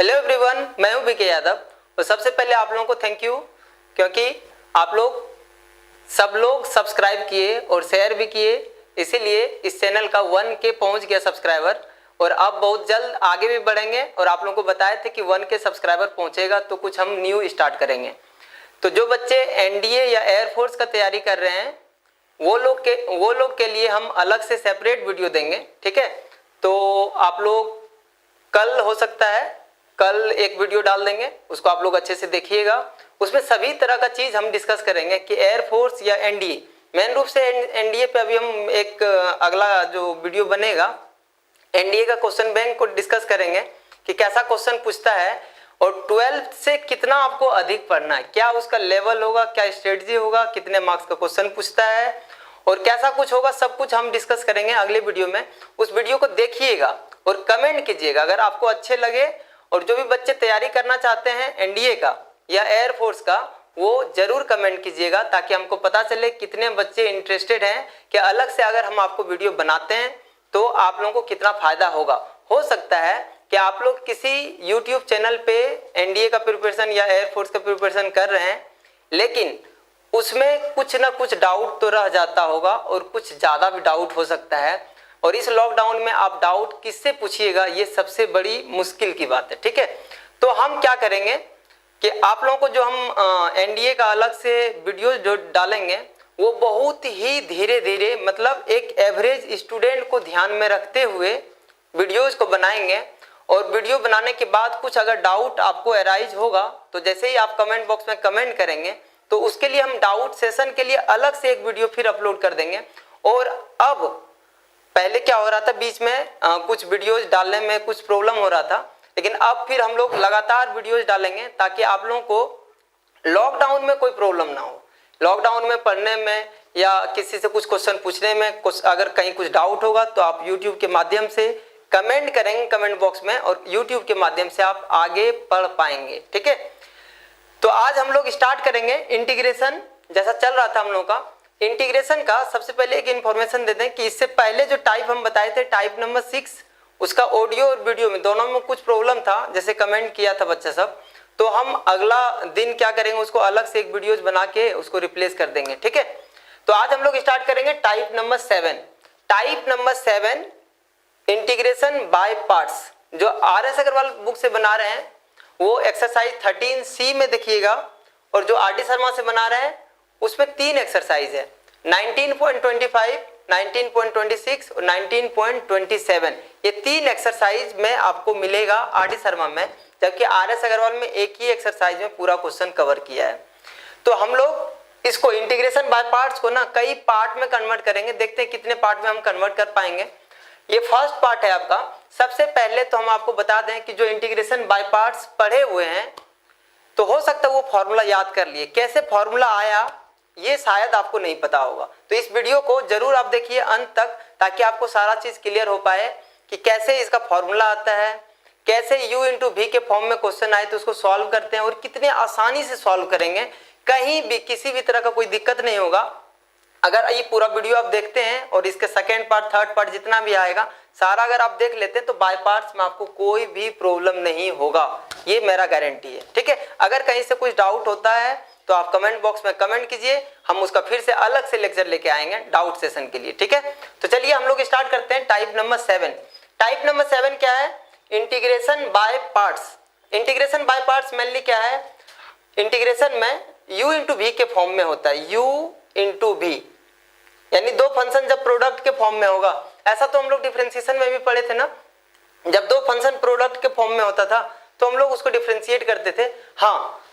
Hello everyone, मैं हूं BK Yadav. तो सबसे पहले आप लोगों को थैंक यू, क्योंकि आप सब लोग सब्सक्राइब किए और शेयर भी किए, इसीलिए इस चैनल का 1K पहुंच गया सब्सक्राइबर। और अब बहुत जल्द आगे भी बढ़ेंगे और आप लोगों को बताए थे कि 1K सब्सक्राइबर पहुंचेगा तो कुछ हम न्यू स्टार्ट करेंगे। तो जो बच्चे एनडीए या एयरफोर्स का तैयारी कर रहे हैं वो लोग के लिए हम अलग से सेपरेट वीडियो देंगे, ठीक है। तो आप लोग कल हो सकता है कल एक वीडियो डाल देंगे, उसको आप लोग अच्छे से देखिएगा। उसमें सभी तरह का चीज हम डिस्कस करेंगे कि एयरफोर्स या एनडीए, मेन रूप से एनडीए पे अभी हम एक अगला जो वीडियो बनेगा एनडीए का क्वेश्चन बैंक को डिस्कस करेंगे कि कैसा क्वेश्चन पूछता है और 12th से कितना आपको अधिक पढ़ना है, क्या उसका लेवल होगा, क्या स्ट्रेटजी होगा, कितने मार्क्स का क्वेश्चन पूछता है और कैसा कुछ होगा, सब कुछ हम डिस्कस करेंगे अगले वीडियो में। उस वीडियो को देखिएगा और कमेंट कीजिएगा अगर आपको अच्छे लगे। और जो भी बच्चे तैयारी करना चाहते हैं एनडीए का या एयरफोर्स का, वो जरूर कमेंट कीजिएगा ताकि हमको पता चले कितने बच्चे इंटरेस्टेड हैं कि अलग से अगर हम आपको वीडियो बनाते हैं तो आप लोगों को कितना फायदा होगा। हो सकता है कि आप लोग किसी यूट्यूब चैनल पे एनडीए का प्रिपरेशन या एयरफोर्स का प्रिपरेशन कर रहे हैं, लेकिन उसमें कुछ ना कुछ डाउट तो रह जाता होगा और कुछ ज़्यादा भी डाउट हो सकता है। और इस लॉकडाउन में आप डाउट किससे पूछिएगा, ये सबसे बड़ी मुश्किल की बात है, ठीक है। तो हम क्या करेंगे कि आप लोगों को जो हम एनडीए का अलग से वीडियो जो डालेंगे वो बहुत ही धीरे धीरे, मतलब एक एवरेज स्टूडेंट को ध्यान में रखते हुए वीडियोज को बनाएंगे। और वीडियो बनाने के बाद कुछ अगर डाउट आपको अराइज होगा तो जैसे ही आप कमेंट बॉक्स में कमेंट करेंगे तो उसके लिए हम डाउट सेशन के लिए अलग से एक वीडियो फिर अपलोड कर देंगे। और अब पहले क्या हो रहा था, बीच में कुछ वीडियोज डालने में कुछ प्रॉब्लम हो रहा था, लेकिन अब फिर हम लोग लगातार वीडियोज डालेंगे ताकि आप लोगों को लॉकडाउन में कोई प्रॉब्लम ना हो। लॉकडाउन में पढ़ने में या किसी से कुछ क्वेश्चन पूछने में कुछ अगर कहीं कुछ डाउट होगा तो आप यूट्यूब के माध्यम से कमेंट करेंगे कमेंट बॉक्स में और यूट्यूब के माध्यम से आप आगे पढ़ पाएंगे, ठीक है। तो आज हम लोग स्टार्ट करेंगे इंटीग्रेशन, जैसा चल रहा था हम लोग का इंटीग्रेशन का। सबसे पहले एक इन्फॉर्मेशन देते हैं कि इससे पहले जो टाइप हम बताए थे टाइप नंबर 6, उसका ऑडियो और वीडियो में दोनों में कुछ प्रॉब्लम था, जैसे कमेंट किया था बच्चा सब। तो हम अगला दिन क्या करेंगे, उसको अलग से एक वीडियोज बना के उसको रिप्लेस कर देंगे, ठीक है। तो आज हम लोग स्टार्ट करेंगे type number 7। Type number 7 integration by parts, जो RS अग्रवाल बुक से बना रहे हैं वो एक्सरसाइज 13C में देखिएगा। और जो RD शर्मा से बना रहे हैं उसमें 3 एक्सरसाइज है, 19.25, 19.26 और 19.27। ये 3 एक्सरसाइज में आपको मिलेगा RD शर्मा में, जबकि RS अग्रवाल में एक ही एक्सरसाइज में पूरा क्वेश्चन कवर किया है। तो हम लोग इसको इंटीग्रेशन बाय पार्ट्स को ना कई पार्ट में कन्वर्ट करेंगे, देखते हैं कितने पार्ट में हम कन्वर्ट कर पाएंगे। ये फर्स्ट पार्ट है आपका। सबसे पहले तो हम आपको बता दें कि जो इंटीग्रेशन बाय पार्ट्स पढ़े हुए हैं तो हो सकता है वो फॉर्मूला याद कर लिए, कैसे फॉर्मूला आया ये शायद आपको नहीं पता होगा। तो इस वीडियो को जरूर आप देखिए अंत तक ताकि आपको सारा चीज क्लियर हो पाए कि कैसे इसका फॉर्मूला आता है, कैसे u इंटू v के फॉर्म में क्वेश्चन आए तो उसको सॉल्व करते हैं और कितने आसानी से सॉल्व करेंगे, कहीं भी किसी भी तरह का कोई दिक्कत नहीं होगा। अगर ये पूरा वीडियो आप देखते हैं और इसके सेकेंड पार्ट थर्ड पार्ट जितना भी आएगा सारा अगर आप देख लेते हैं तो बाय पार्ट्स में आपको कोई भी प्रॉब्लम नहीं होगा, ये मेरा गारंटी है, ठीक है। अगर कहीं से कुछ डाउट होता है तो आप कमेंट बॉक्स में कमेंट कीजिए, हम उसका फिर से अलग से लेक्चर लेके आएंगे डाउट सेशन के लिए, ठीक है। तो चलिए हम लोग स्टार्ट करते हैं टाइप नंबर 7। टाइप नंबर 7 क्या है, integration by parts. Integration by parts mainly क्या है, इंटीग्रेशन में u इंटू v के फॉर्म में होता है, u इंटू v, यानी दो फंक्शन जब प्रोडक्ट के फॉर्म में होगा। ऐसा तो हम लोग डिफरेंशिएशन में भी पढ़े थे ना, जब दो फंक्शन प्रोडक्ट के फॉर्म में होता था तो हम लोग उसको डिफरेंशिएट करते थे। हाँ,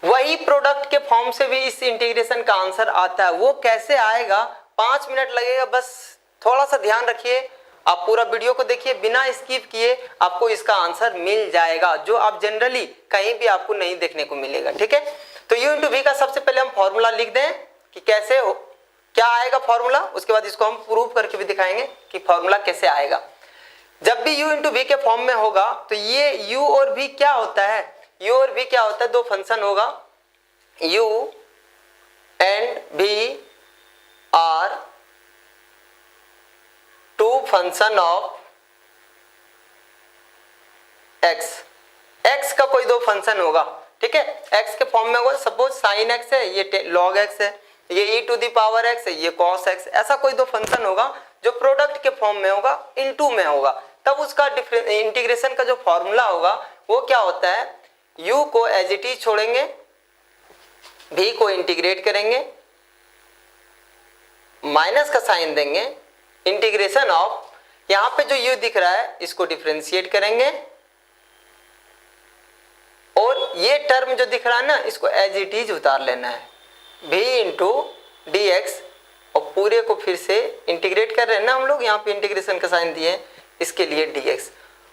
वही प्रोडक्ट के फॉर्म से भी इस इंटीग्रेशन का आंसर आता है। वो कैसे आएगा, 5 मिनट लगेगा, बस थोड़ा सा ध्यान रखिए, आप पूरा वीडियो को देखिए बिना स्किप किए, आपको इसका आंसर मिल जाएगा जो आप जनरली कहीं भी आपको नहीं देखने को मिलेगा, ठीक है। तो u इंटू v का सबसे पहले हम फॉर्मूला लिख दें कि कैसे हो, क्या आएगा फॉर्मूला, उसके बाद इसको हम प्रूव करके भी दिखाएंगे कि फॉर्मूला कैसे आएगा। जब भी u इंटू v के फॉर्म में होगा तो ये u और v क्या होता है, u और v क्या होता है, दो फंक्शन होगा, u and v are two function of x, x का कोई दो फंक्शन होगा, ठीक है, x के फॉर्म में होगा, सपोज साइन x है, ये लॉग x है, ये e to the power x है, ये cos x, ऐसा कोई दो फंक्शन होगा जो प्रोडक्ट के फॉर्म में होगा, इनटू में होगा, तब उसका इंटीग्रेशन का जो फॉर्मूला होगा वो क्या होता है, u को एज इट इज छोड़ेंगे, v को इंटीग्रेट करेंगे, माइनस का साइन देंगे, इंटीग्रेशन ऑफ, यहां पे जो u दिख रहा है इसको डिफरेंशिएट करेंगे, और ये टर्म जो दिख रहा है ना इसको एज इट इज उतार लेना है, v इंटू डी एक्स, और पूरे को फिर से इंटीग्रेट कर रहे हैं ना हम लोग, यहाँ पे इंटीग्रेशन का साइन दिए हैं, इसके लिए dx।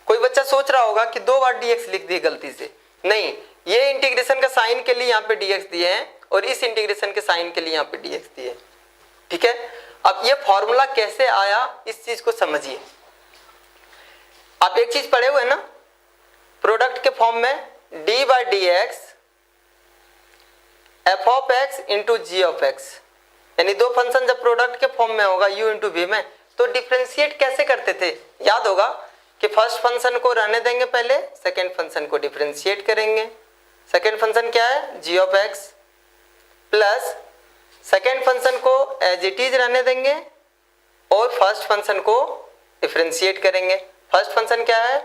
कोई बच्चा सोच रहा होगा कि दो बार dx लिख दिए गलती से, नहीं, ये इंटीग्रेशन का साइन के लिए यहाँ पे dx दिए हैं और इस इंटीग्रेशन के साइन के लिए यहाँ पे dx दिए, ठीक है। अब ये फॉर्मूला कैसे आया इस चीज को समझिए। आप एक चीज पढ़े हुए हैं ना, प्रोडक्ट के फॉर्म में d by d x f of x into g of x, यानी दो फंक्शन जब प्रोडक्ट के फॉर्म में होगा u इंटू वी में, तो डिफरेंशिएट कैसे करते थे, याद होगा कि फर्स्ट फंक्शन को रहने देंगे पहले, सेकेंड फंक्शन को डिफरेंशिएट करेंगे। सेकेंड फंक्शन क्या है, g of x, plus second function को एज इट इज रहने देंगे और फर्स्ट फंक्शन को डिफरेंशिएट करेंगे। फर्स्ट फंक्शन क्या है,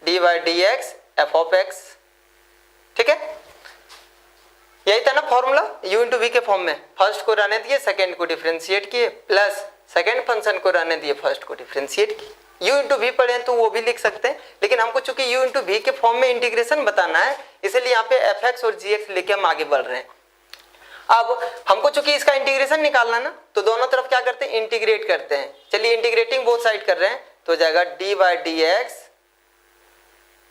d by d x f of x, ठीक है, यही था ना फॉर्मूला, u इंटू वी के फॉर्म में, फर्स्ट को रहने दिए, सेकेंड को डिफरेंशिएट किए, प्लस सेकेंड फंक्शन को रहने दिए, फर्स्ट को डिफरेंशिएट किए। u इंटू वी पढ़े तो वो भी लिख सकते हैं, लेकिन हमको चूंकि u इंटू वी के फॉर्म में इंटीग्रेशन बताना है, इसलिए यहाँ पे fx और gx लेके हम आगे बढ़ रहे हैं। अब हमको चूंकि इसका इंटीग्रेशन निकालना ना, तो दोनों तरफ क्या करते हैं, इंटीग्रेट करते हैं। चलिए इंटीग्रेटिंग बोथ साइड कर रहे हैं, तो हो जाएगा d by d x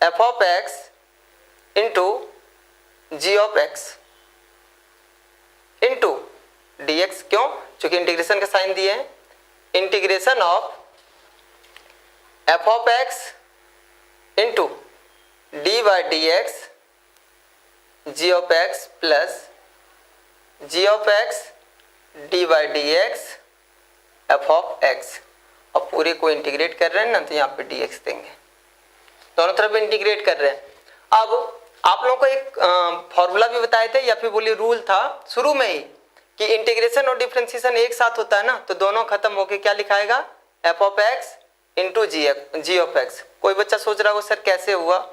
f of x into g of x into d x, क्यों, चूंकि इंटीग्रेशन का साइन दिए हैं, integration of f of x into d by d x g of x plus g of x d by d x f of x, और पूरे को integrate कर रहे हैं ना, तो यहाँ पे डी एक्स देंगे, दोनों तरफ इंटीग्रेट कर रहे हैं। अब आप लोगों को एक फॉर्मूला भी बताए थे, या फिर बोलिए रूल था शुरू में ही, कि इंटीग्रेशन और डिफरेंशिएशन एक साथ होता है ना, तो दोनों खत्म होके क्या लिखाएगा, f of x into g of x. कोई बच्चा सोच रहा होगा सर कैसे हुआ,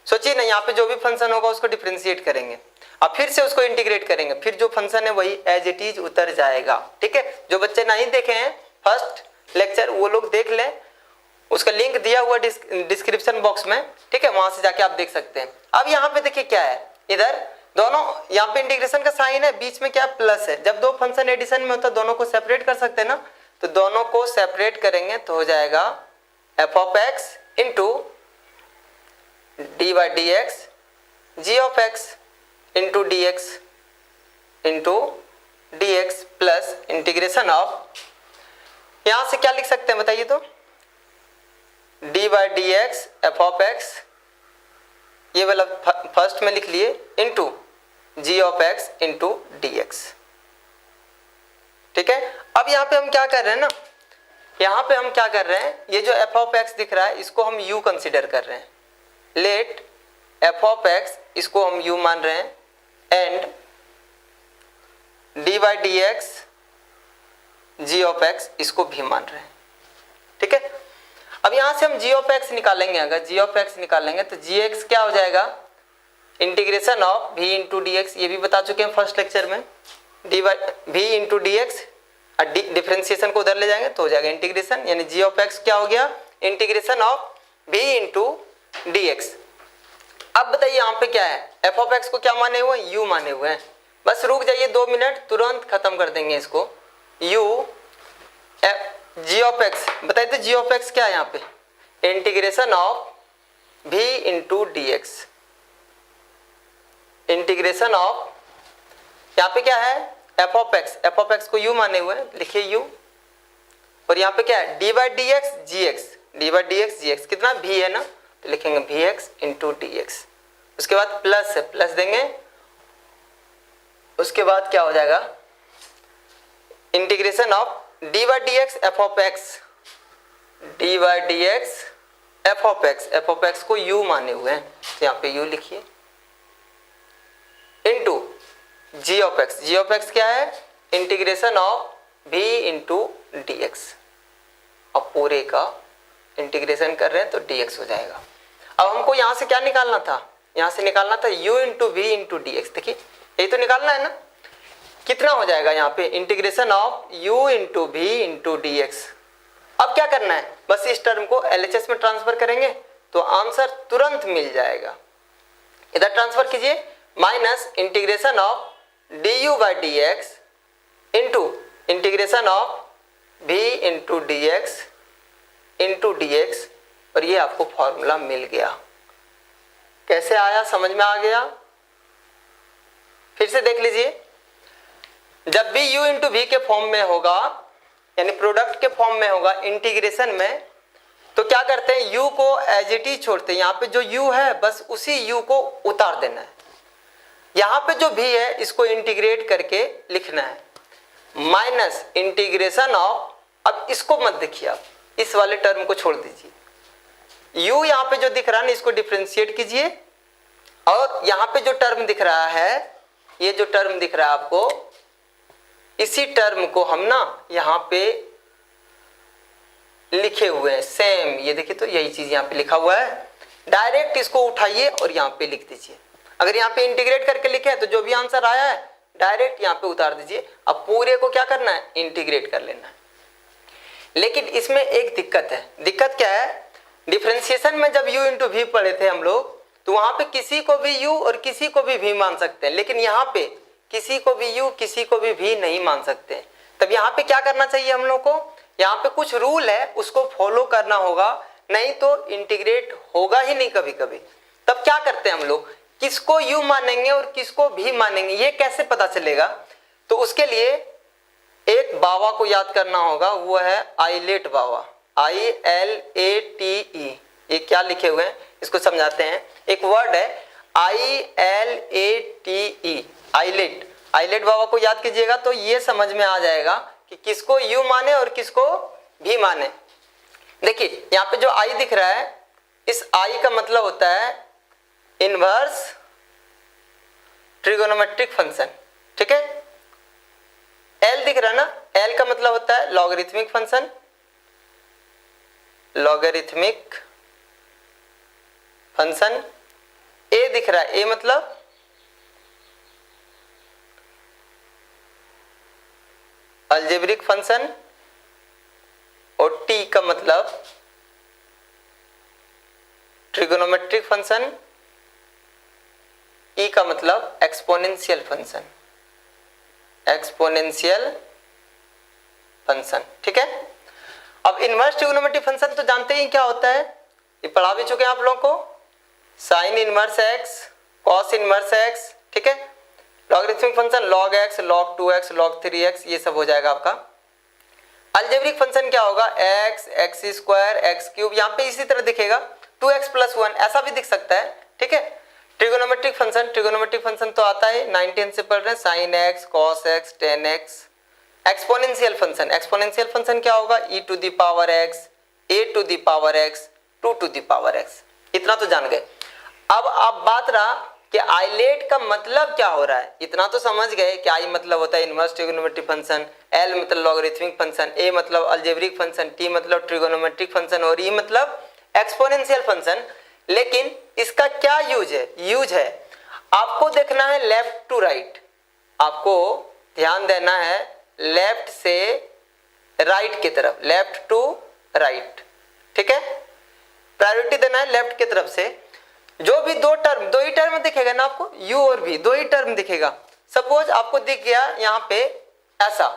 सोचिए ना, यहाँ पे जो भी फंक्शन होगा उसको डिफरेंशिएट करेंगे, अब फिर से उसको इंटीग्रेट करेंगे, फिर जो फंक्शन है वही एज इट इज उतर जाएगा, ठीक है। जो बच्चे नहीं देखे हैं फर्स्ट लेक्चर वो लोग देख लें, उसका लिंक दिया हुआ डिस्क्रिप्शन बॉक्स में, ठीक है, वहां से जाके आप देख सकते हैं। अब यहाँ पे देखिए क्या है, इधर दोनों, यहाँ पे इंटीग्रेशन का साइन है, बीच में क्या प्लस है, जब दो फंक्शन एडिशन में होता है दोनों को सेपरेट कर सकते हैं ना, तो दोनों को सेपरेट करेंगे तो हो जाएगा f of x into d by d x g of x into d x plus integration of, यहां से क्या लिख सकते हैं बताइए, तो d by d x f of x, ये वाला फर्स्ट में लिख लिए, into g of x into d x, ठीक है। अब यहाँ पे हम क्या कर रहे हैं ना, यहाँ पे हम क्या कर रहे हैं, ये जो एफ ऑफ एक्स दिख रहा है इसको हम u कंसिडर कर रहे हैं, लेट एफ ऑफ एक्स इसको हम u मान रहे हैं, and d by d x g of x इसको भी मान रहे हैं, ठीक है। अब यहां से हम g ऑफ x निकालेंगे, अगर g ऑफ x निकालेंगे तो gx क्या हो जाएगा, integration of v into d x, ये भी बता चुके हैं फर्स्ट लेक्चर में, D by v into d x, differentiation को उधर ले जाएंगे तो हो जाएगा इंटीग्रेशन, यानी g ऑफ x क्या हो गया, integration of v into d x. अब बताइए यहाँ पे क्या है, f ऑफ x को क्या माने हुए हैं, u माने हुए हैं, बस रुक जाइए 2 मिनट, तुरंत खत्म कर देंगे इसको। u g ऑफ x, बताइए तो g ऑफ x क्या है यहाँ पे, integration of v into d x, integration of, यहाँ पे क्या है f ऑफ x को u माने हुए हैं, लिखिए u, और यहाँ पे क्या है d by d x g x, d by d x g x कितना v है ना, तो लिखेंगे v x into d x, उसके बाद प्लस है, प्लस देंगे, उसके बाद क्या हो जाएगा, integration of d by d x f of x, d by d x f of x को u माने हुए हैं, यहाँ पे u लिखिए into g of x. G of x क्या है? Integration of v into d x. अब पूरे का इंटीग्रेशन कर रहे हैं तो dx हो जाएगा। अब हमको यहाँ से क्या निकालना था? यहाँ से निकालना था u into v into d x. देखिए यही तो निकालना है ना। कितना हो जाएगा यहाँ पे? Integration of u into v into d x. अब क्या करना है? बस इस टर्म को LHS में ट्रांसफर करेंगे तो आंसर तुरंत मिल जाएगा। इधर ट्रांसफर कीजिए, minus integration of D you by d x into integration of v into d x into d x, और ये आपको फॉर्मूला मिल गया। कैसे आया? समझ में आ गया? फिर से देख लीजिए, जब भी u इंटू वी के फॉर्म में होगा, यानी प्रोडक्ट के फॉर्म में होगा इंटीग्रेशन में, तो क्या करते हैं? u को एज इट इज छोड़ते हैं। यहाँ पे जो u है बस उसी u को उतार देना है। यहाँ पे जो v है इसको इंटीग्रेट करके लिखना है, माइनस इंटीग्रेशन ऑफ, अब इसको मत देखिए, आप इस वाले टर्म को छोड़ दीजिए। u यहाँ पे जो दिख रहा है ना, इसको डिफरेंशिएट कीजिए, और यहाँ पे जो टर्म दिख रहा है, ये जो टर्म दिख रहा है आपको, इसी टर्म को हम ना यहाँ पे लिखे हुए हैं सेम। ये देखिए तो यही चीज यहाँ पे लिखा हुआ है। डायरेक्ट इसको उठाइए और यहाँ पे लिख दीजिए। अगर यहाँ पे इंटीग्रेट करके लिखे है तो जो भी आंसर आया है डायरेक्ट यहाँ पे उतार दीजिए। अब पूरे को क्या करना है? इंटीग्रेट कर लेना है। लेकिन इसमें एक दिक्कत है। दिक्कत क्या है? डिफरेंशिएशन में जब u इंटू वी पढ़े थे हम लोग, तो वहां पे किसी को भी u और किसी को भी v मान सकते हैं, लेकिन यहाँ पे किसी को भी u किसी को भी v नहीं मान सकते। तब यहाँ पे क्या करना चाहिए हम लोग को? यहाँ पे कुछ रूल है, उसको फॉलो करना होगा, नहीं तो इंटीग्रेट होगा ही नहीं कभी कभी। तब क्या करते हैं हम लोग? किसको u मानेंगे और किसको v मानेंगे, ये कैसे पता चलेगा? तो उसके लिए एक बाबा को याद करना होगा, वो है आइलेट बाबा, ILATE। ये क्या लिखे हुए हैं इसको समझाते हैं। एक वर्ड है ILATE, आइलेट। आइलेट बाबा को याद कीजिएगा तो ये समझ में आ जाएगा कि किसको u माने और किसको v माने। देखिए यहाँ पे जो I दिख रहा है, इस I का मतलब होता है इनवर्स ट्रिगोनोमेट्रिक फंक्शन, ठीक है। L दिख रहा है ना, L का मतलब होता है logarithmic function, logarithmic function. A दिख रहा है, A मतलब अलजेब्रिक फंक्शन, और T का मतलब ट्रिगोनोमेट्रिक फंक्शन, E का मतलब एक्सपोनेंशियल फंक्शन, एक्सपोनेंशियल फंक्शन, ठीक है। अब इनवर्स ट्रिगोनोमेट्रिक फंक्शन तो जानते ही क्या होता है, ये पढ़ा भी चुके हैं आप लोगों को। Sign inverse x, cos inverse x, ठीक है। Logarithmic function log x, log 2x, log 3x, ये सब हो जाएगा आपका। अलजेब्रिक फंक्शन क्या होगा? x, x square, x cube, यहाँ पे इसी तरह दिखेगा 2x + 1, ऐसा भी दिख सकता है, ठीक है। ट्रिगोनोमेट्रिक फंक्शन, ट्रिगोनोमेट्रिक फंक्शन तो आता है 9th से पढ़ रहे हैं, sin x, cos x, tan x। Exponential function, exponential function क्या होगा? e to the power x, a to the power x, 2 to the power x। इतना तो जान गए। अब बात रहा कि आइलेट का मतलब क्या हो रहा है। इतना तो समझ गए कि आई मतलब होता है इनवर्स ट्रिगोनोमेट्रिक फंक्शन, एल मतलब लॉगरिथमिक फंक्शन, ए मतलब अलजेब्रिक फंक्शन, टी मतलब ट्रिगोनोमेट्रिक फंक्शन, और ई मतलब एक्सपोनेंशियल फंक्शन। लेकिन इसका क्या यूज है? यूज है आपको देखना है लेफ्ट टू राइट, आपको ध्यान देना है लेफ्ट से राइट की तरफ, लेफ्ट टू राइट, ठीक है। प्रायोरिटी देना है लेफ्ट की तरफ से। जो भी दो ही टर्म दिखेगा ना आपको, u और v दो ही टर्म दिखेगा। सपोज आपको दिख गया यहाँ पे ऐसा,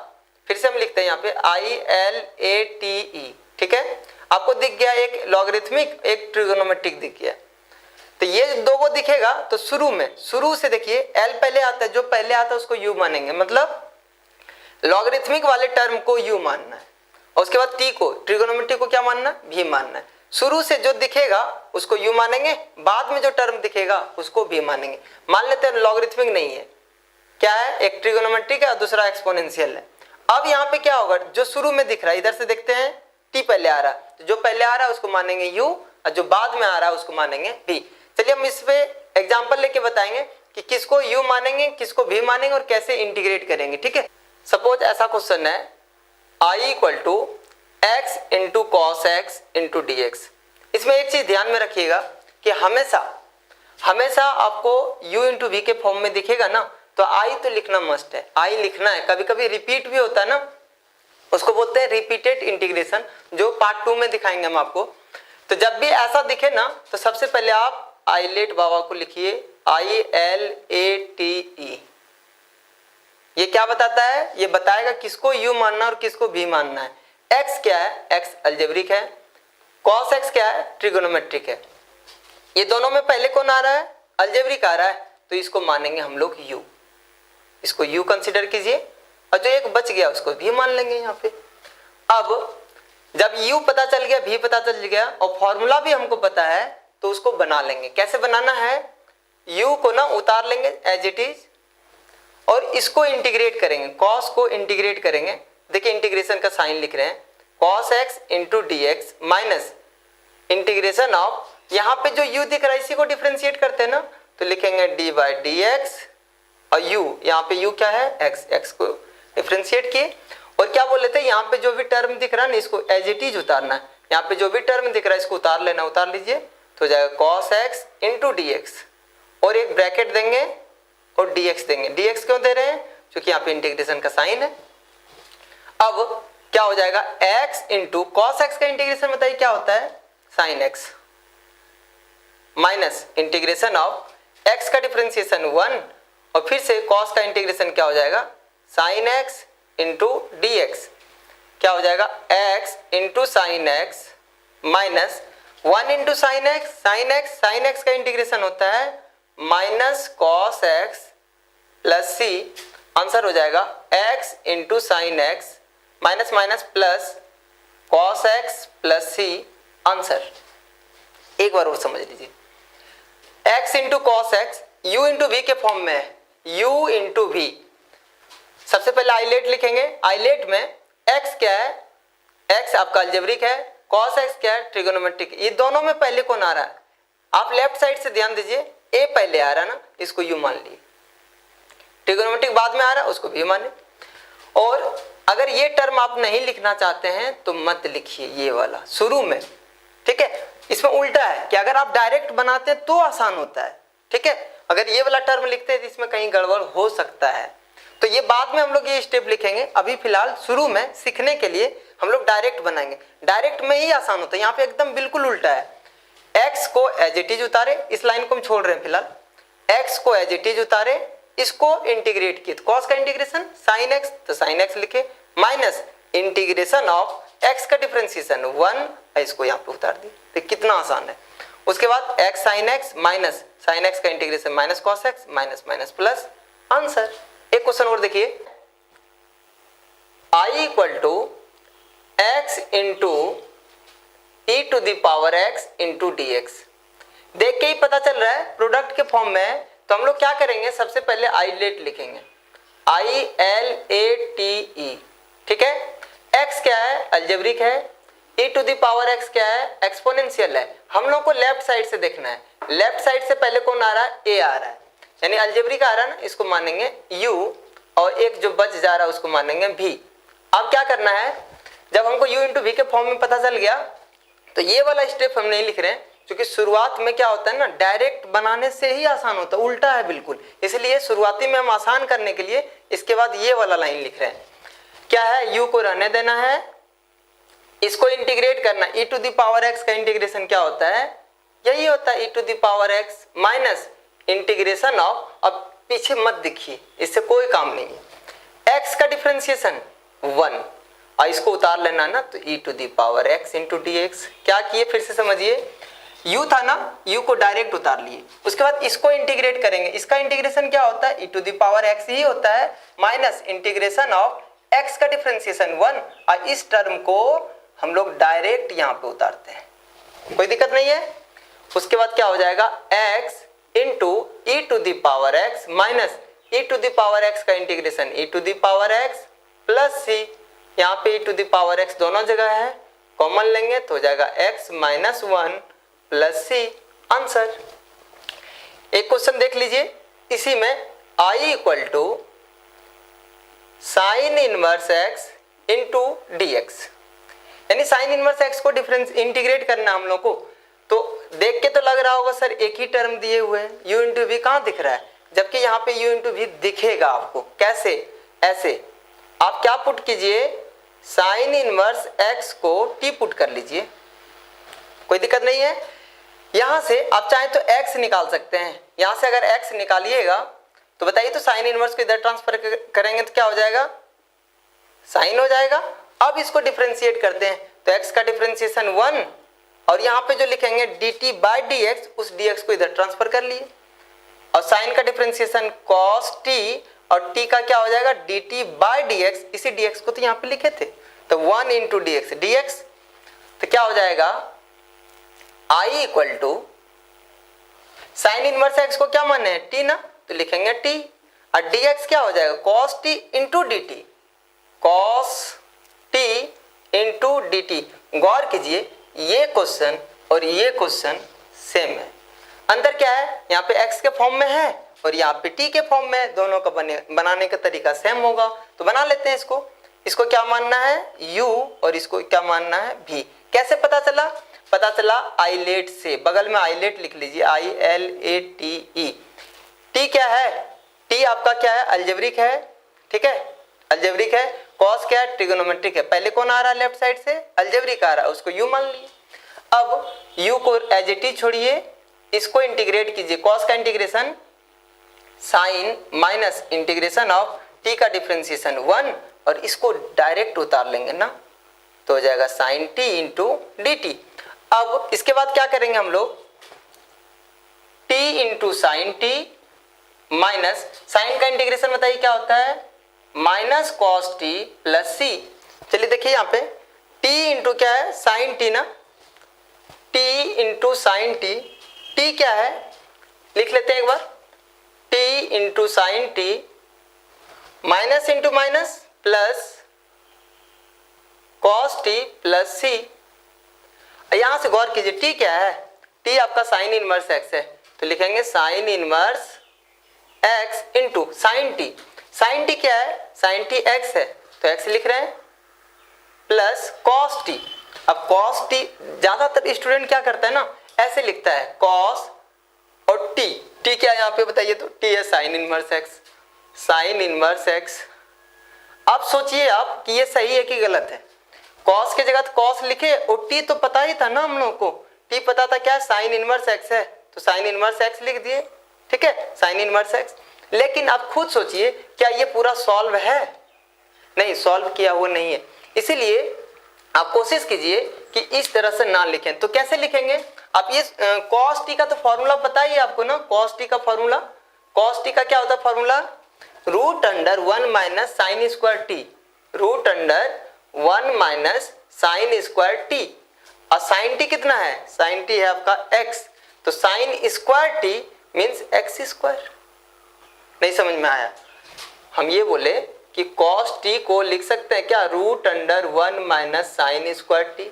फिर से हम लिखते हैं यहाँ पे ILATE, ठीक है। आपको दिख गया एक लॉगरिथमिक, एक ट्रिगोनोमेट्रिक दिख गया, तो ये दो को दिखेगा। तो शुरू से देखिए L पहले आता है, जो पहले आता है उसको u मानेंगे, मतलब लॉगरिथमिक वाले टर्म को u मानना है, और उसके बाद t को, ट्रिगोनोमेट्रिक को क्या मानना है? v मानना है। शुरू से जो दिखेगा उसको u मानेंगे, बाद में जो टर्म दिखेगा उसको v मानेंगे। मान लेते हैं लॉगरिथमिक नहीं है, क्या है? एक ट्रिगोनोमेट्रिक है और दूसरा एक्सपोनेंशियल है। अब यहाँ पे क्या होगा? जो शुरू में दिख रहा है, इधर से देखते हैं t पहले आ रहा है, तो जो पहले आ रहा है उसको मानेंगे u, और जो बाद में आ रहा है उसको मानेंगे v। चलिए हम इस पे एग्जांपल लेके बताएंगे कि किसको u मानेंगे, किसको v मानेंगे और कैसे इंटीग्रेट करेंगे। ठीक है, सपोज ऐसा क्वेश्चन है I equal to x into cos x into d x. इसमें एक चीज ध्यान में रखिएगा कि हमेशा आपको u इंटू वी के फॉर्म में दिखेगा ना, तो I तो लिखना मस्ट है, I लिखना है। कभी कभी रिपीट भी होता है ना, उसको बोलते हैं रिपीटेड इंटीग्रेशन, जो पार्ट 2 में दिखाएंगे हम आपको। तो जब भी ऐसा दिखे ना, तो सबसे पहले आप आइलेट बाबा को लिखिए, ILATE। ये क्या बताता है? ये बताएगा किसको u मानना और किसको v मानना है। x क्या है? x अलजेब्रिक है। cos x क्या है? ट्रिगोनोमेट्रिक है। ये दोनों में पहले कौन आ रहा है? अलजेब्रिक आ रहा है, तो इसको मानेंगे हम लोग u। इसको u कंसीडर कीजिए, और जो एक बच गया उसको v मान लेंगे यहाँ पे। अब जब u पता चल गया, v पता चल गया और फॉर्मूला भी हमको पता है, तो उसको बना लेंगे। कैसे बनाना है? u को ना उतार लेंगे एज इट इज, और इसको इंटीग्रेट करेंगे, cos को इंटीग्रेट करेंगे। देखिए इंटीग्रेशन का साइन लिख रहे हैं, cos x into d x minus integration of, यहाँ पे जो u दिख रहा है इसी को डिफ्रेंशिएट करते हैं ना, तो लिखेंगे डी बाई डी एक्स और u, यहाँ पे u क्या है? x को डिफ्रेंशिएट किए। और क्या बोले थे, यहाँ पे जो भी टर्म दिख रहा है ना, इसको एज इट इज उतारना है। यहाँ पे जो भी टर्म दिख रहा है इसको उतार लेना, उतार लीजिए, तो हो जाएगा cos x into d x, और एक ब्रैकेट देंगे और dx देंगे। dx क्यों दे रहे हैं? क्योंकि यहाँ पे इंटीग्रेशन का साइन है। अब क्या हो जाएगा? x इंटू कॉस एक्स का इंटीग्रेशन बताइए क्या होता है? Sine x minus integration of x का डिफरेंशिएशन 1, और फिर से cos का इंटीग्रेशन क्या हो जाएगा? Sine x into d x. क्या हो जाएगा? x into sine x minus 1 into sine x. Sine x का इंटीग्रेशन होता है minus cos x plus c. Answer हो जाएगा x into sine x minus minus plus cos x plus c. Answer एक बार और समझ लीजिए, x into cos x u into v के फॉर्म में है, u इंटू वी। सबसे पहले आइलेट लिखेंगे, आइलेट में x क्या है? x आपका अलजेब्रिक है, cos x क्या है? ट्रिगोनोमेट्रिक। ये दोनों में पहले कौन आ रहा है? आप लेफ्ट साइड से ध्यान दीजिए, a पहले आ रहा है ना, इसको u मान लिए। ट्रिगोनोमेट्रिक बाद में आ रहा है, उसको v माने। और अगर ये टर्म आप नहीं लिखना चाहते हैं तो मत लिखिए ये वाला शुरू में। ठीक है, इसमें उल्टा है कि अगर आप डायरेक्ट बनाते हैं तो आसान होता है। ठीक है, अगर ये वाला टर्म लिखते हैं तो इसमें कहीं गड़बड़ हो सकता है, तो ये बाद में हम लोग ये स्टेप लिखेंगे। अभी फिलहाल शुरू में सीखने के लिए हम लोग डायरेक्ट बनाएंगे। डायरेक्ट में ही आसान होता है, यहाँ पे एकदम बिल्कुल उल्टा है। x को एज इट इज उतारे, इस लाइन को हम छोड़ रहे हैं फिलहाल। x को एज इट इज उतारे, इसको इंटीग्रेट किए, cos का इंटीग्रेशन साइन x, तो साइन x लिखे माइनस इंटीग्रेशन ऑफ x का डिफरेंशिएशन 1, इसको यहाँ पे उतार दिए। तो कितना आसान है। उसके बाद x sine x minus sine x का integration minus cos x minus minus plus. Answer एक क्वेश्चन और देखिए, I equal to x into e to the power x into d x. देख के ही पता चल रहा है प्रोडक्ट के फॉर्म में है, तो हम लोग क्या करेंगे? सबसे पहले आइलेट लिखेंगे, ILATE। ठीक है, x क्या है? अलजेब्रिक है, e to the power x क्या है? एक्सपोनेंशियल है। हम लोग को लेफ्ट साइड से देखना है, लेफ्ट साइड से पहले कौन आ रहा है? a आ रहा है, यानी अलजेब्रिक आ रहा है ना, इसको मानेंगे u, और एक जो बच जा रहा है उसको मानेंगे v। अब क्या करना है? जब हमको u इंटू वी के फॉर्म में पता चल गया, तो ये वाला स्टेप हम नहीं लिख रहे हैं, क्योंकि शुरुआत में क्या होता है ना, डायरेक्ट बनाने से ही आसान होता है, उल्टा है बिल्कुल। इसलिए शुरुआती में हम आसान करने के लिए इसके बाद ये वाला लाइन लिख रहे हैं। क्या है? u को रहने देना है, इसको इंटीग्रेट करना। e to the power x का इंटीग्रेशन क्या होता है? यही होता है e to the power x minus integration of, अब पीछे मत दिखिए, इससे कोई काम नहीं है, x का डिफरेंशिएशन 1, और इसको उतार लेना ना, तो e to the power x into d x. क्या किए फिर से समझिए, u था ना, u को डायरेक्ट उतार लिए, उसके बाद इसको इंटीग्रेट करेंगे। इसका इंटीग्रेशन क्या होता है? e to the power x ही होता है माइनस इंटीग्रेशन ऑफ x का डिफरेंशिएशन 1, और इस टर्म को हम लोग डायरेक्ट यहाँ पे उतारते हैं, कोई दिक्कत नहीं है। उसके बाद क्या हो जाएगा? x into e to the power x minus e to the power x का integration e to the power x plus c. यहाँ पे e to the power x दोनों जगह है, कॉमन लेंगे तो हो जाएगा x minus 1 plus c. Answer एक क्वेश्चन देख लीजिए, इसी में I equal to sine inverse x into d x, यानी साइन इनवर्स एक्स को डिफरेंस इंटीग्रेट करना हम लोग को। तो देख के तो लग रहा होगा सर एक ही टर्म दिए हुए हैं, u इंटू वी कहाँ दिख रहा है, जबकि यहाँ पे u इंटू वी दिखेगा आपको। कैसे? ऐसे आप क्या पुट कीजिए, साइन इनवर्स x को t पुट कर लीजिए, कोई दिक्कत नहीं है। यहां से आप चाहे तो x निकाल सकते हैं, यहां से अगर x निकालिएगा तो बताइए, तो साइन इनवर्स को इधर ट्रांसफर करेंगे तो क्या हो जाएगा, साइन हो जाएगा। अब इसको डिफरेंशिएट करते हैं तो x का डिफरेंशिएशन 1 और यहाँ पे जो लिखेंगे dt बाई dx, उस dx को इधर ट्रांसफर कर लिए, और साइन का डिफरेंशिएशन cos t और t का क्या हो जाएगा dt बाई dx, इसी dx को तो यहाँ पे लिखे थे, तो 1 इंटू dx dx, तो क्या हो जाएगा I equal to sine inverse x को क्या माने है t ना, तो लिखेंगे t, और dx क्या हो जाएगा cos t into dt, cos t into dt। गौर कीजिए ये क्वेश्चन और ये क्वेश्चन सेम है, अंतर क्या है, यहाँ पे x के फॉर्म में है और यहाँ पे t के फॉर्म में है, दोनों का बनाने का तरीका सेम होगा, तो बना लेते हैं इसको। इसको क्या मानना है u और इसको क्या मानना है v। कैसे पता चला? पता चला आइलेट से, बगल में आइलेट लिख लीजिए, ILATE। t क्या है, t आपका क्या है अलजेब्रिक है, ठीक है, अलजेब्रिक है। cos क्या है ट्रिगोनोमेट्रिक है, पहले कौन आ रहा है लेफ्ट साइड से, अलजेब्रिक आ रहा है, उसको u मान लिए। अब u को एज इट इज छोड़िए, इसको इंटीग्रेट कीजिए, cos का integration sine minus integration of t का डिफरेंशिएशन 1, और इसको डायरेक्ट उतार लेंगे ना, तो हो जाएगा sine t into d t. अब इसके बाद क्या करेंगे हम लोग, t into sine t minus sine का इंटीग्रेशन बताइए क्या होता है, minus cos t plus c. चलिए देखिए यहाँ पे t इंटू क्या है साइन टी ना, t into sine t, t क्या है लिख लेते हैं एक बार, t into sine t minus into minus plus cos t plus c. यहां से गौर कीजिए t क्या है, t आपका साइन इनवर्स x है, तो लिखेंगे sine inverse x into sine t, sine t क्या है साइन टी x है तो x लिख रहे हैं, प्लस कॉस टी। अब कॉस टी ज्यादातर स्टूडेंट क्या करता है ना, ऐसे लिखता है कॉस और t, t क्या है यहाँ पे बताइए, तो t है sign inverse x, sign inverse x। अब सोचिए आप कि ये सही है कि गलत है, cos के जगह cos लिखे और t तो पता ही था ना हम लोग को, t पता था क्या साइन इनवर्स x है, तो साइन इनवर्स x लिख दिए, ठीक है, साइन इनवर्स x। लेकिन आप खुद सोचिए क्या ये पूरा सॉल्व है, नहीं सॉल्व किया हुआ नहीं है, इसीलिए आप कोशिश कीजिए कि इस तरह से ना लिखें। तो कैसे लिखेंगे आप, ये cos t का तो फॉर्मूला पता ही है आपको ना, cos t का फॉर्मूला, cos t का क्या होता है formula, root under 1 minus sine square t, root under 1 minus sine square t, और साइन टी कितना है, साइन टी है आपका x, तो sine square t means x square. नहीं समझ में आया, हम ये बोले कि cos t को लिख सकते हैं क्या, root under 1 minus sine square t,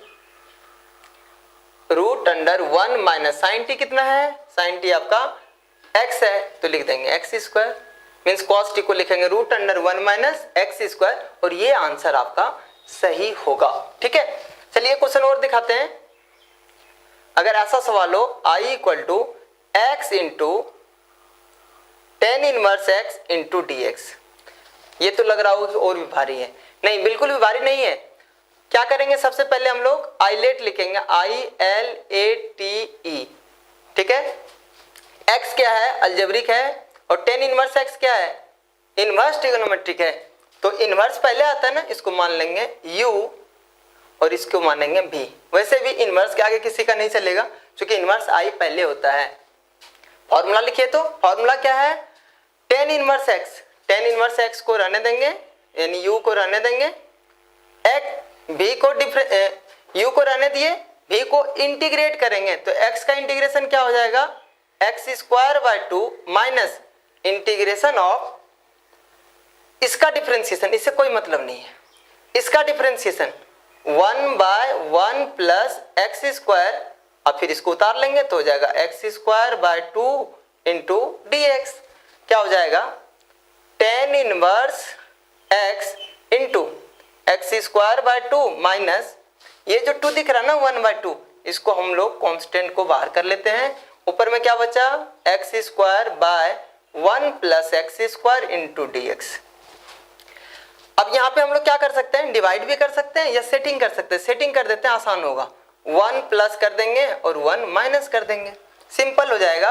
root under 1 minus sine t कितना है, साइन टी आपका x है तो लिख देंगे x square, means cos t को लिखेंगे root under 1 minus x square, और ये आंसर आपका सही होगा, ठीक है। चलिए क्वेश्चन और दिखाते हैं। अगर ऐसा सवाल हो I equal to x into tan inverse x into d x, ये तो लग रहा होगा कि और भी भारी है, नहीं बिल्कुल भी भारी नहीं है। क्या करेंगे, सबसे पहले हम लोग आइलेट लिखेंगे, ILATE, ठीक है। x क्या है अलजेब्रिक है, और टेन इनवर्स x क्या है इनवर्स ट्रिगोनोमेट्रिक है, तो इनवर्स पहले आता है ना, इसको मान लेंगे u और इसको मानेंगे v। वैसे भी इनवर्स के आगे किसी का नहीं चलेगा क्योंकि इनवर्स I पहले होता है। फॉर्मूला लिखिए, तो फॉर्मूला क्या है, tan inverse x, tan inverse x को रहने देंगे यानी u को रहने देंगे, v को u को रहने दिए, v को इंटीग्रेट करेंगे तो x का इंटीग्रेशन क्या हो जाएगा, x square by 2 minus integration of इसका डिफरेंशिएशन, इससे कोई मतलब नहीं है, इसका differentiation 1 by 1 plus x square, और फिर इसको उतार लेंगे तो हो जाएगा x square by 2 into d x. क्या हो जाएगा, tan inverse x into x square by two minus ये जो टू दिख रहा है ना 1/2, इसको हम लोग कांस्टेंट को बाहर कर लेते हैं। ऊपर में क्या बचा, x square bye 1 plus x square into d x. अब यहाँ पे हम लोग क्या कर सकते हैं, डिवाइड भी कर सकते हैं या सेटिंग कर सकते हैं। सेटिंग कर देते हैं, आसान होगा, 1 प्लस कर देंगे और 1 माइनस कर देंगे, सिंपल हो जाएगा।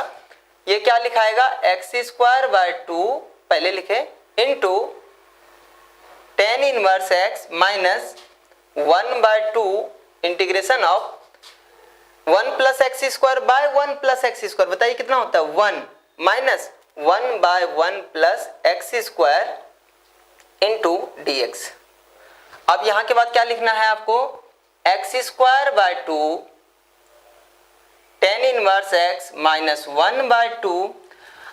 ये क्या लिखाएगा, एक्स स्क्वायर बाय 2 पहले लिखे into tan inverse x minus 1/2 integration of 1 plus x square bye 1 plus x square, बताइए कितना होता है 1 minus 1/1 plus x square into d x. अब यहां के बाद क्या लिखना है आपको, x square by 2 ten inverse x minus 1/2।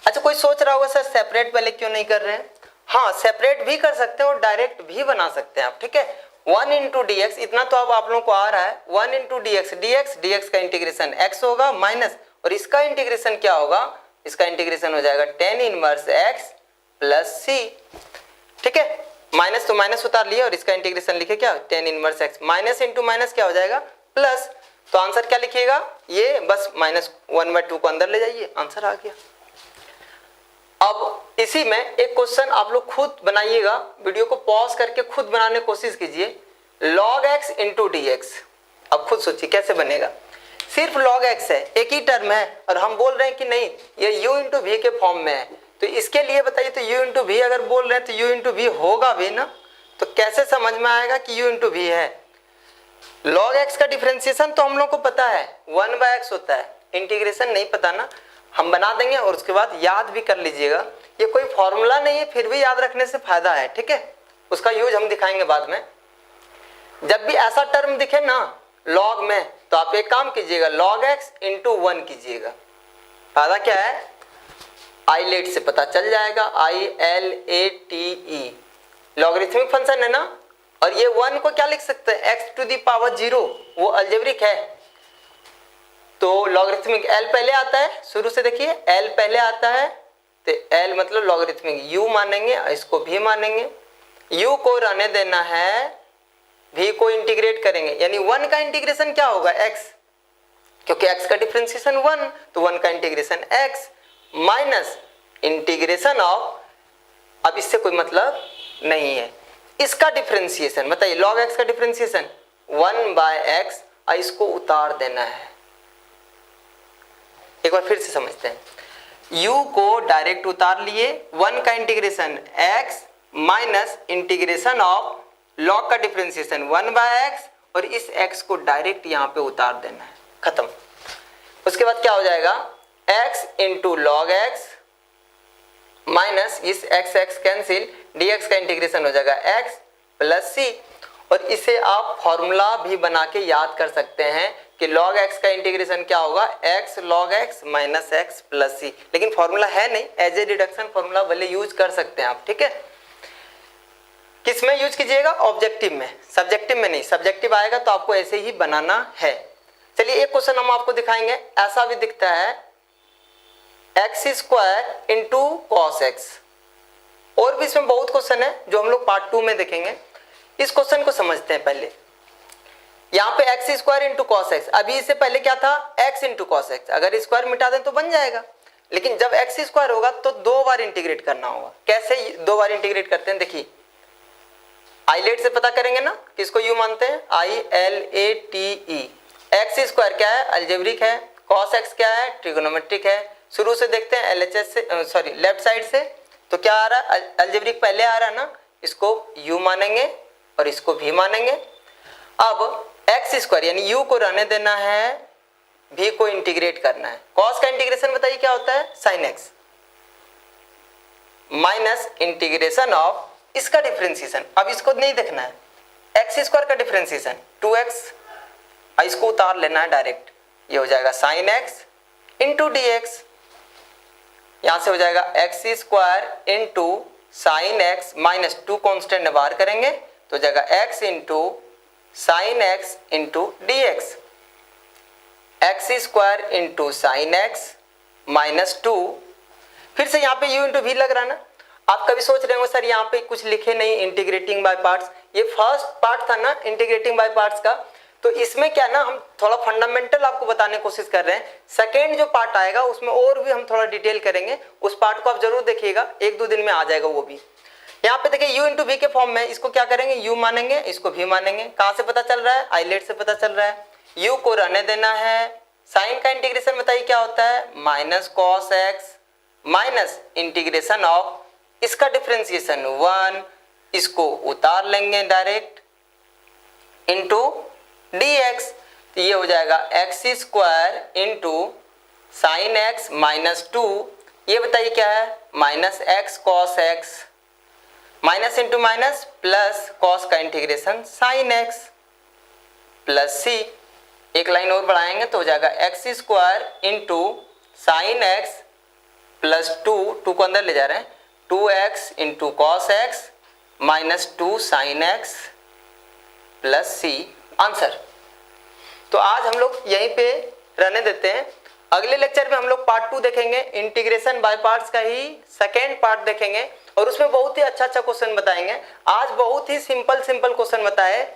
अच्छा कोई सोच रहा होगा सर सेपरेट पहले क्यों नहीं कर रहे हैं, हाँ सेपरेट भी कर सकते हैं और डायरेक्ट भी बना सकते हैं आप, ठीक है। 1 इंटू डी एक्स, इतना तो अब आप लोगों को आ रहा है, 1 into d x, D x का इंटीग्रेशन एक्स होगा माइनस, और इसका इंटीग्रेशन क्या होगा, इसका इंटीग्रेशन हो जाएगा टेन इनवर्स एक्स प्लस सी, ठीक है। माइनस तो माइनस उतार लिया और इसका इंटीग्रेशन लिखे क्या, ten inverse x, minus into minus क्या हो जाएगा प्लस, तो आंसर क्या लिखिएगा, ये बस माइनस 1/2 को अंदर ले जाइए, आंसर आ गया। अब इसी में एक क्वेश्चन आप लोग खुद बनाइएगा, वीडियो को पॉज करके खुद बनाने की कोशिश कीजिए, log x into d x. अब खुद सोचिए कैसे बनेगा, सिर्फ log x है, एक ही टर्म है और हम बोल रहे हैं कि नहीं ये u इंटू वी के फॉर्म में है, तो इसके लिए बताइए, तो u इंटू वी अगर बोल रहे हैं तो u इंटू वी होगा भी ना, तो कैसे समझ में आएगा कि u इंटू वी है। log x का डिफरेंशिएशन तो हम लोग को पता है 1/x होता है, इंटीग्रेशन नहीं पता ना, हम बना देंगे और उसके बाद याद भी कर लीजिएगा। ये कोई फॉर्मूला नहीं है, फिर भी याद रखने से फायदा है, ठीक है। उसका यूज हम दिखाएंगे बाद में। जब भी ऐसा टर्म दिखे ना लॉग में, तो आप एक काम कीजिएगा, log x इंटू 1 कीजिएगा। फायदा क्या है, आईलेट से पता चल जाएगा, ILATE लॉगरिथमिक फंक्शन है ना, और ये 1 को क्या लिख सकते हैं, x टू दी पावर 0, वो अलजेब्रिक है, तो लॉगरिथमिक L पहले आता है, शुरू से देखिए L पहले आता है, तो L मतलब लॉगरिथमिक U मानेंगे, इसको भी मानेंगे, U को रहने देना है, V को इंटीग्रेट करेंगे, यानी 1 का इंटीग्रेशन क्या होगा x, क्योंकि x का डिफरेंशिएशन 1, तो 1 का integration x minus integration of, अब इससे कोई मतलब नहीं है, इसका डिफरेंशिएशन बताइए, log x का डिफरेंशिएशन 1/x, इसको उतार देना है। एक बार फिर से समझते हैं, u को डायरेक्ट उतार लिए, 1 का integration x minus integration of log का डिफरेंशिएशन 1/x, और इस x को डायरेक्ट यहाँ पे उतार देना है, खत्म। उसके बाद क्या हो जाएगा, x into log x minus इस x कैंसिल, dx का इंटीग्रेशन हो जाएगा x प्लस सी, और इसे आप फॉर्मूला भी बना के याद कर सकते हैं कि log x का इंटीग्रेशन क्या होगा, x log x minus x plus c, लेकिन फॉर्मूला है नहीं, एज ए डिडक्शन फॉर्मूला भले यूज कर सकते हैं आप, ठीक है। किस में यूज कीजिएगा, ऑब्जेक्टिव में, सब्जेक्टिव में नहीं, सब्जेक्टिव आएगा तो आपको ऐसे ही बनाना है। चलिए एक क्वेश्चन हम आपको दिखाएंगे, ऐसा भी दिखता है, x square into cos x, और भी इसमें बहुत क्वेश्चन है जो हम लोग पार्ट 2 में देखेंगे। इस क्वेश्चन को समझते हैं पहले, यहाँ पे x square into cos x, अभी इससे पहले क्या था, एक्स इंटू कॉस एक्स, अगर स्क्वायर मिटा दें तो बन जाएगा, लेकिन जब एक्स स्क्वायर होगा तो 2 बार इंटीग्रेट करना होगा। कैसे 2 बार इंटीग्रेट करते हैं, देखिए आईलेट से पता करेंगे ना, किसको यू मानते हैं, ILATE। एक्स स्क्वायर क्या है, अलजेब्रिक है, कॉस एक्स क्या है, ट्रिगोनोमेट्रिक है। शुरू से देखते हैं LHS से, सॉरी लेफ्ट साइड से, तो क्या आ रहा है, अलजेब्रिक पहले आ रहा है ना, इसको u मानेंगे और इसको भी मानेंगे। अब एक्स स्क्वायर यानी u को रहने देना है, v को इंटीग्रेट करना है। कॉस का इंटीग्रेशन बताइए क्या होता है, sign x minus integration of इसका डिफरेंशिएशन, अब इसको नहीं देखना है, एक्स स्क्वायर का डिफरेंशिएशन 2x, इसको उतार लेना है डायरेक्ट, ये हो जाएगा sine x into d x, यहां से हो जाएगा x square into sine x minus 2 constant बाहर करेंगे तो हो जाएगा x into sine x into d x, x square into sine x minus 2 फिर से यहाँ पे u इंटू वी लग रहा है ना। आप कभी सोच रहे हो सर यहाँ पे कुछ लिखे नहीं इंटीग्रेटिंग बाय पार्ट्स, ये फर्स्ट पार्ट था ना इंटीग्रेटिंग बाय पार्ट्स का, तो इसमें क्या ना हम थोड़ा फंडामेंटल आपको बताने की कोशिश कर रहे हैं। सेकेंड जो पार्ट आएगा उसमें और भी हम थोड़ा डिटेल करेंगे, उस पार्ट को आप जरूर देखिएगा, 1-2 दिन में आ जाएगा वो भी। यहाँ पे देखिए u इंटू वी के फॉर्म में इसको क्या करेंगे, u मानेंगे, इसको v मानेंगे। कहाँ से पता चल रहा है, आइलेट से पता चल रहा है। u को रहने देना है, साइन का इंटीग्रेशन बताइए क्या होता है, minus cos x minus integration of इसका डिफ्रेंसिएशन 1, इसको उतार लेंगे डायरेक्ट इंटू dx, तो ये हो जाएगा x square into sine x minus 2, ये बताइए क्या है, minus x cos x, minus into minus plus cos का integration sine x plus c, एक लाइन और बढ़ाएंगे तो हो जाएगा x square into sine x plus 2 को अंदर ले जा रहे हैं, 2x into cos x minus 2 sine x plus c answer. तो आज हम लोग यहीं पे रहने देते हैं। अगले लेक्चर में हम लोग पार्ट 2 देखेंगे, इंटीग्रेशन बाय पार्ट्स का ही सेकेंड पार्ट देखेंगे और उसमें बहुत ही अच्छा क्वेश्चन बताएंगे। आज बहुत ही सिंपल क्वेश्चन बताए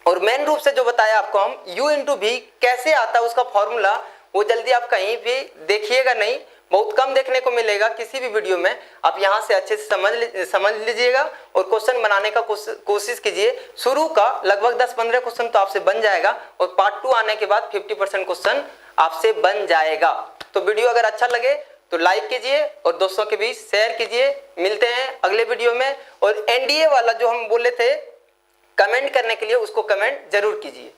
और मेन रूप से जो बताया आपको हम u इंटू वी कैसे आता है उसका फॉर्मूला, वो जल्दी आप कहीं भी देखिएगा नहीं, बहुत कम देखने को मिलेगा किसी भी वीडियो में। आप यहाँ से अच्छे से समझ लीजिएगा और क्वेश्चन बनाने का कोशिश कीजिए। शुरू का लगभग 10-15 क्वेश्चन तो आपसे बन जाएगा और पार्ट 2 आने के बाद 50% क्वेश्चन आपसे बन जाएगा। तो वीडियो अगर अच्छा लगे तो लाइक कीजिए और दोस्तों के बीच शेयर कीजिए। मिलते हैं अगले वीडियो में। और एनडीए वाला जो हम बोले थे कमेंट करने के लिए, उसको कमेंट जरूर कीजिए।